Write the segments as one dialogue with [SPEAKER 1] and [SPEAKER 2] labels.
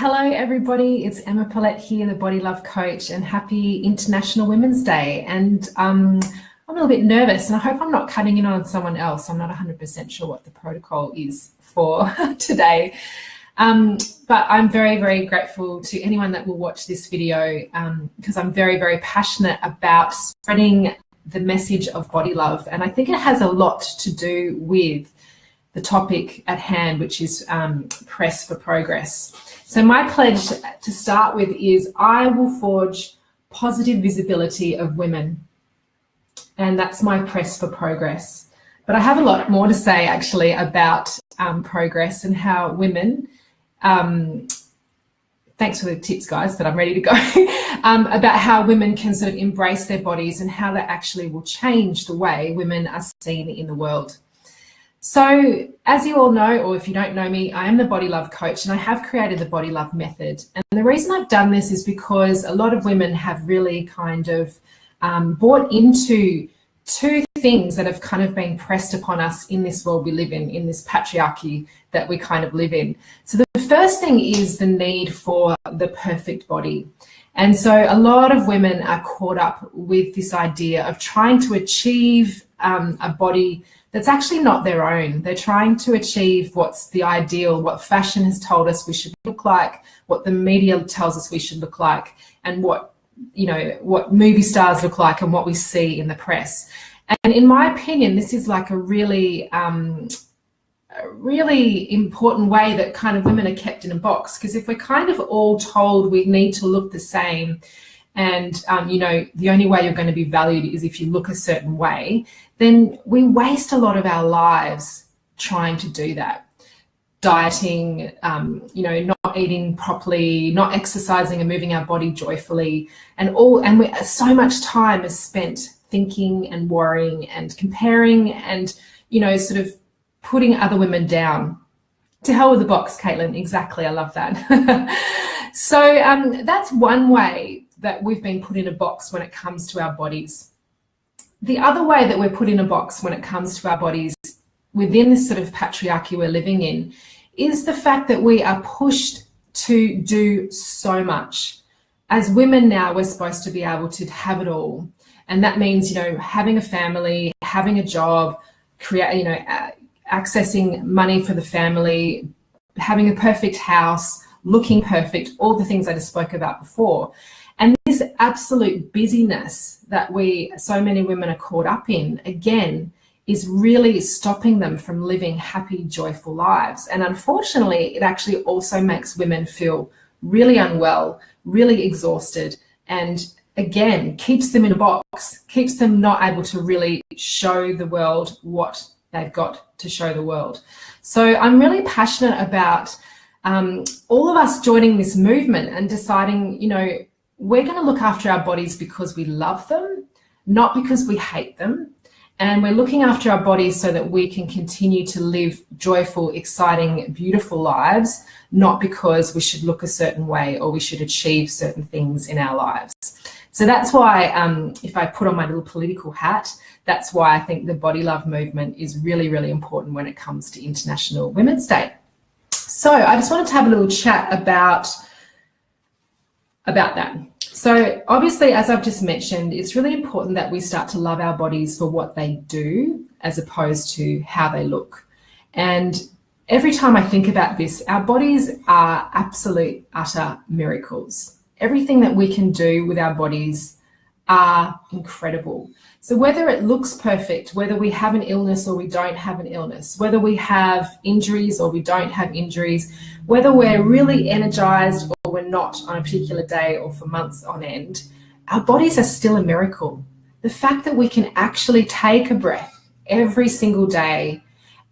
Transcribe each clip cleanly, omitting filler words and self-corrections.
[SPEAKER 1] Hello everybody, it's Emma Paulette here, the Body Love Coach, and happy International Women's Day. And I'm a little bit nervous and I hope I'm not cutting in on someone else. I'm not 100% sure what the protocol is for today. But I'm very, very grateful to anyone that will watch this video because I'm very, very passionate about spreading the message of body love. And I think it has a lot to do with the topic at hand, which is press for progress. So my pledge to start with is I will forge positive visibility of women. And that's my press for progress. But I have a lot more to say actually about progress and how women, thanks for the tips guys, but I'm ready to go, about how women can sort of embrace their bodies and how that actually will change the way women are seen in the world. So as you all know, or if you don't know me, I am the Body Love Coach and I have created the Body Love Method. And the reason I've done this is because a lot of women have really kind of bought into two things that have kind of been pressed upon us in this world we live in this patriarchy that we kind of live in. So the first thing is the need for the perfect body. And so a lot of women are caught up with this idea of trying to achieve a body that's actually not their own. They're trying to achieve what's the ideal, what fashion has told us we should look like, what the media tells us we should look like, and what movie stars look like and what we see in the press. And in my opinion, this is like a really important way that kind of women are kept in a box, because if we're kind of all told we need to look the same and the only way you're going to be valued is if you look a certain way, then we waste a lot of our lives trying to do that. Dieting, not eating properly, not exercising and moving our body joyfully, and so much time is spent thinking and worrying and comparing and sort of putting other women down. To hell with the box, Caitlin. Exactly, I love that. So that's one way that we've been put in a box when it comes to our bodies. The other way that we're put in a box when it comes to our bodies within this sort of patriarchy we're living in is the fact that we are pushed to do so much. As women now, we're supposed to be able to have it all. And that means, having a family, having a job, accessing money for the family, having a perfect house, looking perfect, all the things I just spoke about before. And this absolute busyness that so many women are caught up in, again, is really stopping them from living happy, joyful lives. And unfortunately, it actually also makes women feel really unwell, really exhausted, and again, keeps them in a box, keeps them not able to really show the world what they've got to show the world. So I'm really passionate about all of us joining this movement and deciding, we're going to look after our bodies because we love them, not because we hate them. And we're looking after our bodies so that we can continue to live joyful, exciting, beautiful lives, not because we should look a certain way or we should achieve certain things in our lives. So that's why, if I put on my little political hat, that's why I think the body love movement is really, really important when it comes to International Women's Day. So I just wanted to have a little chat about that. So obviously, as I've just mentioned, it's really important that we start to love our bodies for what they do as opposed to how they look. And every time I think about this, our bodies are absolute, utter miracles. Everything that we can do with our bodies are incredible. So whether it looks perfect, whether we have an illness or we don't have an illness, whether we have injuries or we don't have injuries, whether we're really energized or we're not on a particular day or for months on end, our bodies are still a miracle. The fact that we can actually take a breath every single day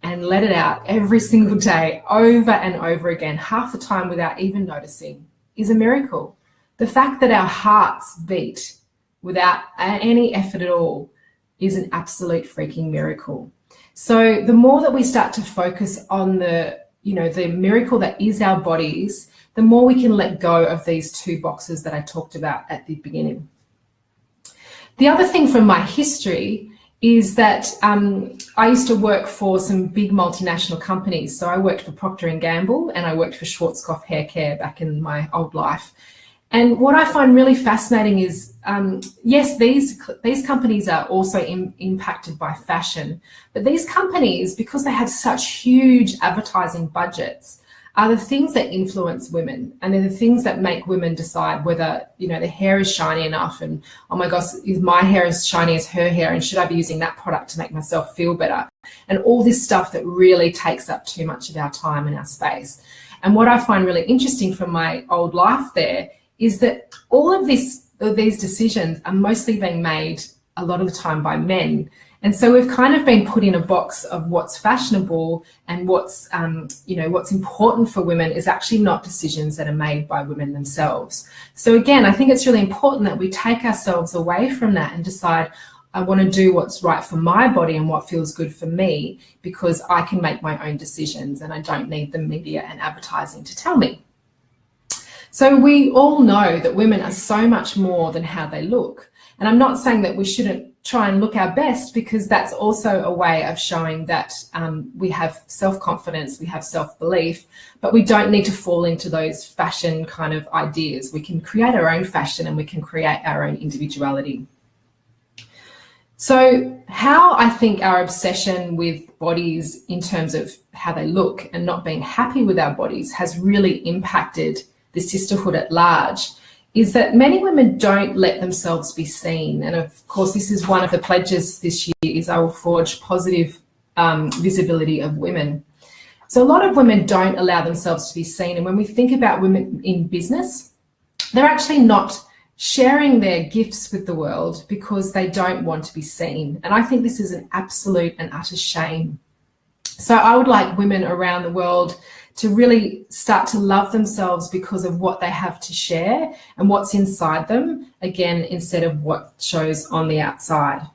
[SPEAKER 1] and let it out every single day over and over again, half the time without even noticing, is a miracle. The fact that our hearts beat without any effort at all is an absolute freaking miracle. So the more that we start to focus on the miracle that is our bodies, the more we can let go of these two boxes that I talked about at the beginning. The other thing from my history is that I used to work for some big multinational companies. So I worked for Procter & Gamble and I worked for Schwarzkopf Hair Care back in my old life. And what I find really fascinating is, yes, these companies are also impacted by fashion, but these companies, because they have such huge advertising budgets, are the things that influence women, and they're the things that make women decide whether, their hair is shiny enough, and oh my gosh, is my hair as shiny as her hair, and should I be using that product to make myself feel better? And all this stuff that really takes up too much of our time and our space. And what I find really interesting from my old life there is that all of these decisions are mostly being made a lot of the time by men. And so we've kind of been put in a box of what's fashionable and what's important for women is actually not decisions that are made by women themselves. So again, I think it's really important that we take ourselves away from that and decide, I want to do what's right for my body and what feels good for me, because I can make my own decisions and I don't need the media and advertising to tell me. So we all know that women are so much more than how they look. And I'm not saying that we shouldn't try and look our best, because that's also a way of showing that we have self-confidence, we have self-belief, but we don't need to fall into those fashion kind of ideas. We can create our own fashion and we can create our own individuality. So how I think our obsession with bodies in terms of how they look and not being happy with our bodies has really impacted the sisterhood at large is that many women don't let themselves be seen. And of course, this is one of the pledges this year, is I will forge positive visibility of women. So a lot of women don't allow themselves to be seen. And when we think about women in business, they're actually not sharing their gifts with the world because they don't want to be seen. And I think this is an absolute and utter shame. So I would like women around the world to really start to love themselves because of what they have to share and what's inside them, again, instead of what shows on the outside.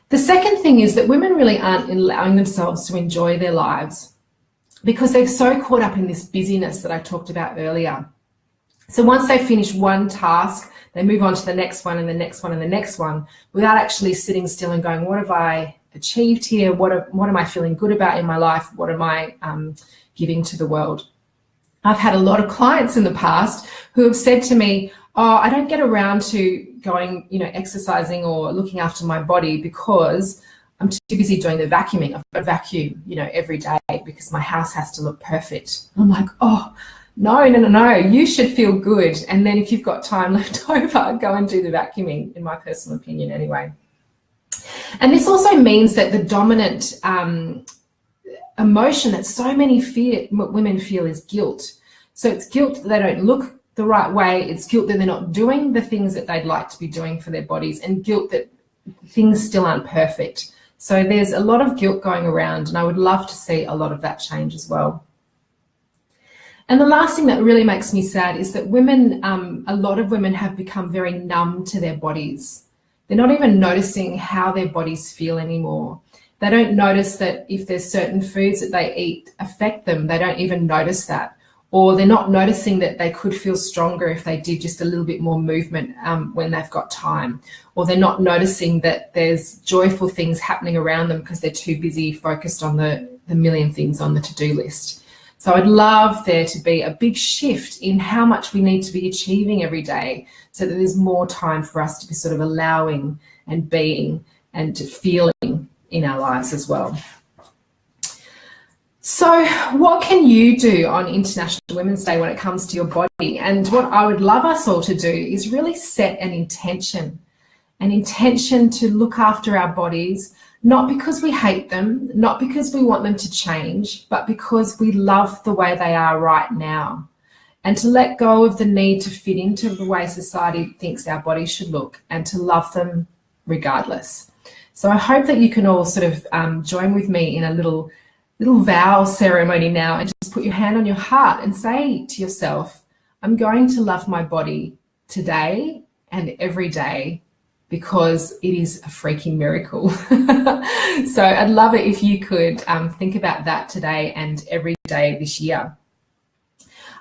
[SPEAKER 1] The second thing is that women really aren't allowing themselves to enjoy their lives because they're so caught up in this busyness that I talked about earlier. So once they finish one task, they move on to the next one and the next one and the next one without actually sitting still and going, what have I achieved here? What am I feeling good about in my life? What am I giving to the world? I've had a lot of clients in the past who have said to me, oh, I don't get around to going, exercising or looking after my body because I'm too busy doing the vacuuming. I've got to vacuum, every day because my house has to look perfect. I'm like, oh, no, you should feel good. And then if you've got time left over, go and do the vacuuming, in my personal opinion anyway. And this also means that the dominant emotion that so many women feel is guilt. So it's guilt that they don't look the right way. It's guilt that they're not doing the things that they'd like to be doing for their bodies, and guilt that things still aren't perfect. So there's a lot of guilt going around, and I would love to see a lot of that change as well. And the last thing that really makes me sad is that women, a lot of women have become very numb to their bodies. They're not even noticing how their bodies feel anymore. They don't notice that if there's certain foods that they eat affect them, they don't even notice that. Or they're not noticing that they could feel stronger if they did just a little bit more movement when they've got time. Or they're not noticing that there's joyful things happening around them because they're too busy focused on the million things on the to-do list. So I'd love there to be a big shift in how much we need to be achieving every day so that there's more time for us to be sort of allowing and being and feeling in our lives as well. So what can you do on International Women's Day when it comes to your body? And what I would love us all to do is really set an intention to look after our bodies, not because we hate them, not because we want them to change, but because we love the way they are right now. And to let go of the need to fit into the way society thinks our bodies should look, and to love them regardless. So I hope that you can all sort of join with me in a little vow ceremony now, and just put your hand on your heart and say to yourself, I'm going to love my body today and every day, because it is a freaking miracle. So I'd love it if you could think about that today and every day this year.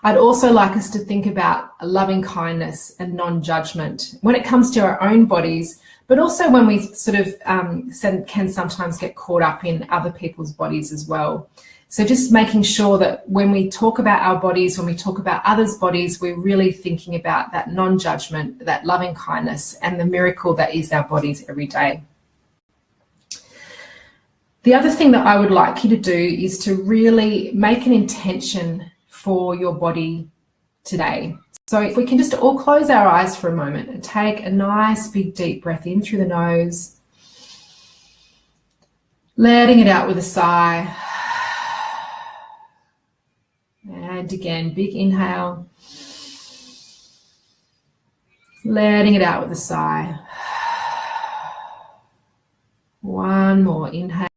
[SPEAKER 1] I'd also like us to think about loving kindness and non-judgment when it comes to our own bodies, but also when we sort of can sometimes get caught up in other people's bodies as well. So just making sure that when we talk about our bodies, when we talk about others' bodies, we're really thinking about that non-judgment, that loving kindness, and the miracle that is our bodies every day. The other thing that I would like you to do is to really make an intention for your body today. So if we can just all close our eyes for a moment and take a nice big deep breath in through the nose, letting it out with a sigh. And again, big inhale, letting it out with a sigh. One more inhale.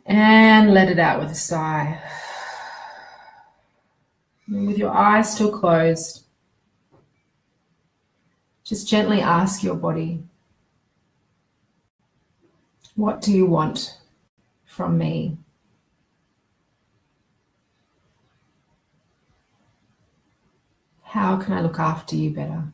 [SPEAKER 1] And let it out with a sigh. And with your eyes still closed, just gently ask your body, what do you want from me? How can I look after you better?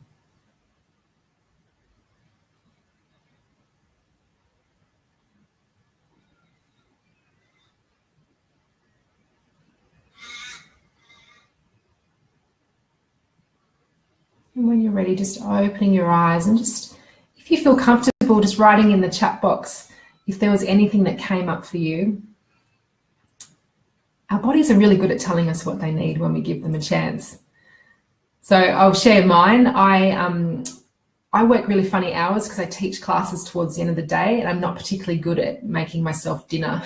[SPEAKER 1] And when you're ready, just opening your eyes and just, if you feel comfortable, just writing in the chat box if there was anything that came up for you. Our bodies are really good at telling us what they need when we give them a chance. So I'll share mine. I work really funny hours because I teach classes towards the end of the day, and I'm not particularly good at making myself dinner.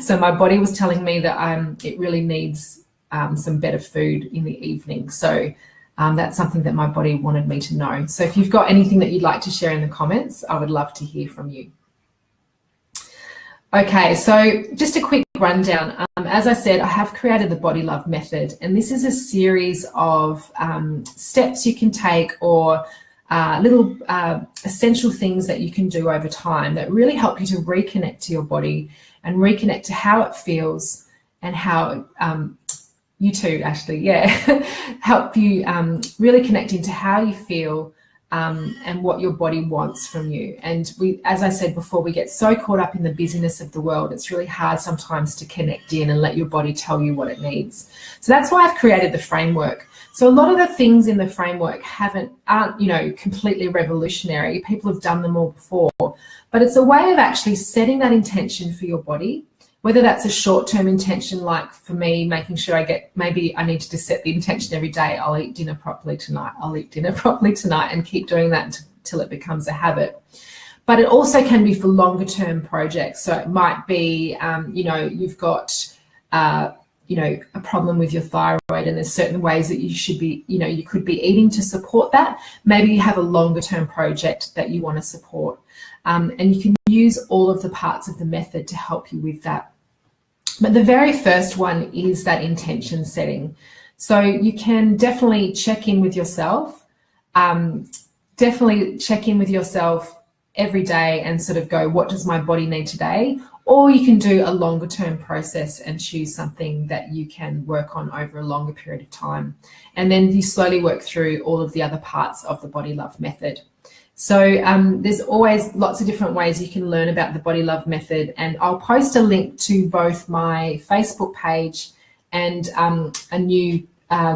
[SPEAKER 1] So my body was telling me that it really needs some better food in the evening. So that's something that my body wanted me to know. So if you've got anything that you'd like to share in the comments, I would love to hear from you. Okay, so just a quick rundown. As I said, I have created the Body Love Method, and this is a series of steps you can take, or little essential things that you can do over time that really help you to reconnect to your body and reconnect to how it feels and how you too, actually, yeah, help you really connect into how you feel and what your body wants from you. And we, as I said before, we get so caught up in the busyness of the world, it's really hard sometimes to connect in and let your body tell you what it needs. So that's why I've created the framework. So a lot of the things in the framework aren't, you know, completely revolutionary. People have done them all before, but it's a way of actually setting that intention for your body. Whether that's a short-term intention, like for me, making sure maybe I need to just set the intention every day, I'll eat dinner properly tonight, I'll eat dinner properly tonight, and keep doing that until it becomes a habit. But it also can be for longer-term projects. So it might be, you know, you've got, you know, a problem with your thyroid, and there's certain ways that you should be, you know, you could be eating to support that. Maybe you have a longer-term project that you want to support. And you can use all of the parts of the method to help you with that. But the very first one is that intention setting. So you can definitely check in with yourself, every day and sort of go, what does my body need today? Or you can do a longer term process and choose something that you can work on over a longer period of time. And then you slowly work through all of the other parts of the Body Love Method. So there's always lots of different ways you can learn about the Body Love Method, and I'll post a link to both my Facebook page and a new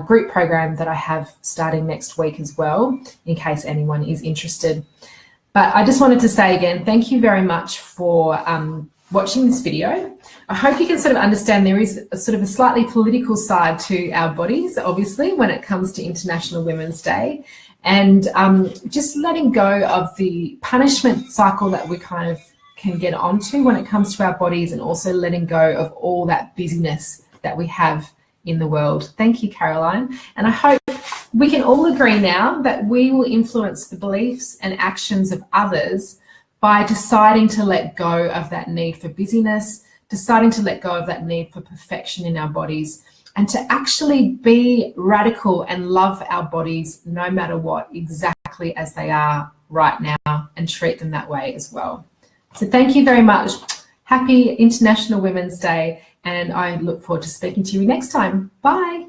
[SPEAKER 1] group program that I have starting next week as well, in case anyone is interested. But I just wanted to say again, thank you very much for watching this video. I hope you can sort of understand there is a sort of a slightly political side to our bodies, obviously, when it comes to International Women's Day. And just letting go of the punishment cycle that we kind of can get onto when it comes to our bodies, and also letting go of all that busyness that we have in the world. Thank you, Caroline. And I hope we can all agree now that we will influence the beliefs and actions of others by deciding to let go of that need for busyness, deciding to let go of that need for perfection in our bodies, and to actually be radical and love our bodies no matter what, exactly as they are right now, and treat them that way as well. So thank you very much. Happy International Women's Day. And I look forward to speaking to you next time. Bye.